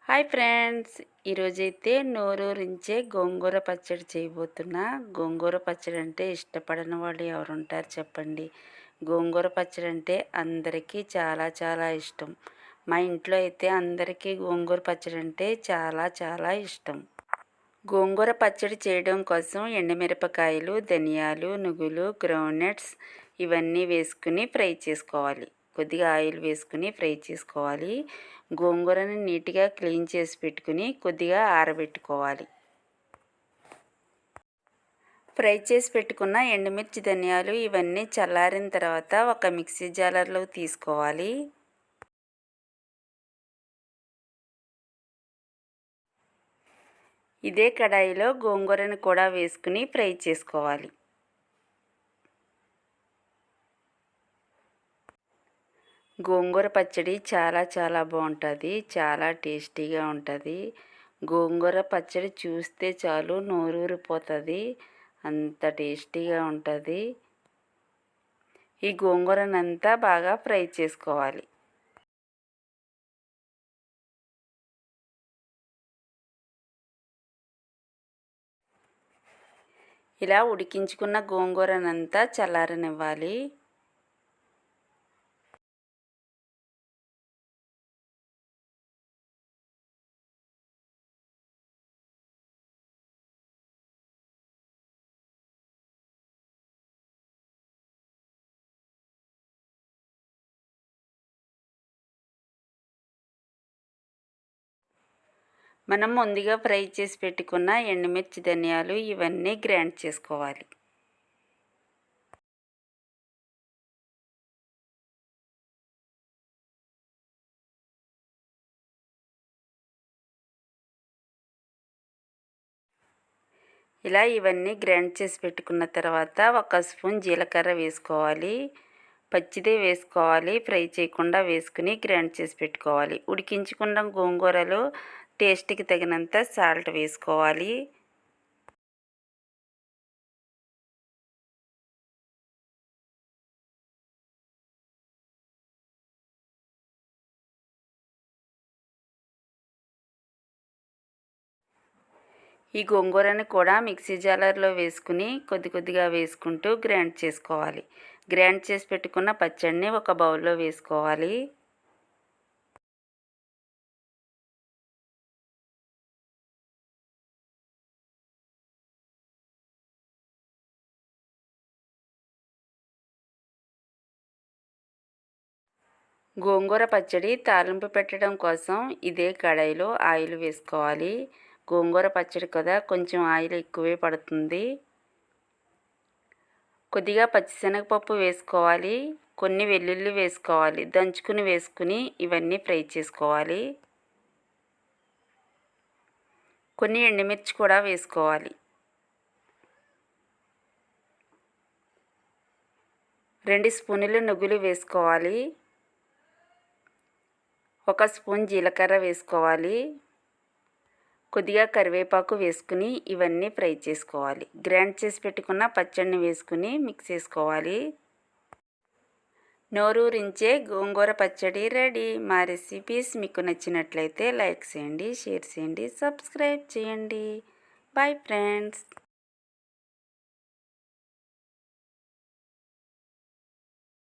Hi friends, ఈరోజైతే నోరూరించే గోంగూర పచ్చడి చేయబోతున్నా. గోంగూర పచ్చడి అంటే ఇష్టపడని వాళ్ళు ఎవరుంటారు చెప్పండి. గోంగూర పచ్చడి అంటే అందరికీ చాలా చాలా ఇష్టం. మా ఇంట్లో అయితే అందరికీ గోంగూర పచ్చడి అంటే చాలా చాలా ఇష్టం. గోంగూర పచ్చడి చేయడం కోసం ఎండుమిరపకాయలు, ధనియాలు, నువ్వులు, గ్రౌండ్నట్స్ ఇవన్నీ వేసుకుని ఫ్రై చేసుకోవాలి. కొద్దిగా ఆయిల్ వేసుకుని ఫ్రై చేసుకోవాలి. గోంగూరని నీట్గా క్లీన్ చేసి పెట్టుకుని కొద్దిగా ఆరబెట్టుకోవాలి. ఫ్రై చేసి పెట్టుకున్న ఎండుమిర్చి, ధనియాలు ఇవన్నీ చల్లారిన తర్వాత ఒక మిక్సీ జార్లో తీసుకోవాలి. ఇదే కడాయిలో గోంగూరని కూడా వేసుకుని ఫ్రై చేసుకోవాలి. గోంగూర పచ్చడి చాలా చాలా బాగుంటుంది. చాలా టేస్టీగా ఉంటుంది. గోంగూర పచ్చడి చూస్తే చాలు నోరూరిపోతుంది. అంత టేస్టీగా ఉంటుంది. ఈ గోంగూరనంతా బాగా ఫ్రై చేసుకోవాలి. ఇలా ఉడికించుకున్న గోంగూరనంతా చల్లారనివ్వాలి. మనం ముందుగా ఫ్రై చేసి పెట్టుకున్న ఎండుమిర్చి, ధనియాలు ఇవన్నీ గ్రైండ్ చేసుకోవాలి. ఇలా ఇవన్నీ గ్రైండ్ చేసి పెట్టుకున్న తర్వాత ఒక స్పూన్ జీలకర్ర వేసుకోవాలి. పచ్చిదే వేసుకోవాలి, ఫ్రై చేయకుండా వేసుకుని గ్రైండ్ చేసి పెట్టుకోవాలి. ఉడికించుకున్న గోంగూరలో టేస్ట్కి తగినంత సాల్ట్ వేసుకోవాలి. ఈ గోంగూరని కూడా మిక్సీ జార్లో వేసుకుని కొద్ది కొద్దిగా వేసుకుంటూ గ్రైండ్ చేసుకోవాలి. గ్రైండ్ చేసి పెట్టుకున్న పచ్చడిని ఒక బౌల్లో వేసుకోవాలి. గోంగూర పచ్చడి తాలింపు పెట్టడం కోసం ఇదే కడాయిలో ఆయిల్ వేసుకోవాలి. గోంగూర పచ్చడి కదా, కొంచెం ఆయిల్ ఎక్కువే పడుతుంది. కొద్దిగా పచ్చిశనగపప్పు వేసుకోవాలి. కొన్ని వెల్లుల్లి వేసుకోవాలి. దంచుకుని వేసుకుని ఇవన్నీ ఫ్రై చేసుకోవాలి. కొన్ని ఎండుమిర్చి కూడా వేసుకోవాలి. 2 స్పూన్లు నువ్వులు వేసుకోవాలి. 1 స్పూన్ జీలకర్ర వేసుకోవాలి. కొద్దిగా కరివేపాకు వేసుకుని ఇవన్నీ ఫ్రై చేసుకోవాలి. గ్రైండ్ చేసి పెట్టుకున్న పచ్చడిని వేసుకుని మిక్స్ చేసుకోవాలి. నోరూరించే గోంగూర పచ్చడి రెడీ. మా రెసిపీస్ మీకు నచ్చినట్లయితే లైక్ చేయండి, షేర్ చేయండి, సబ్స్క్రైబ్ చేయండి. Bye friends.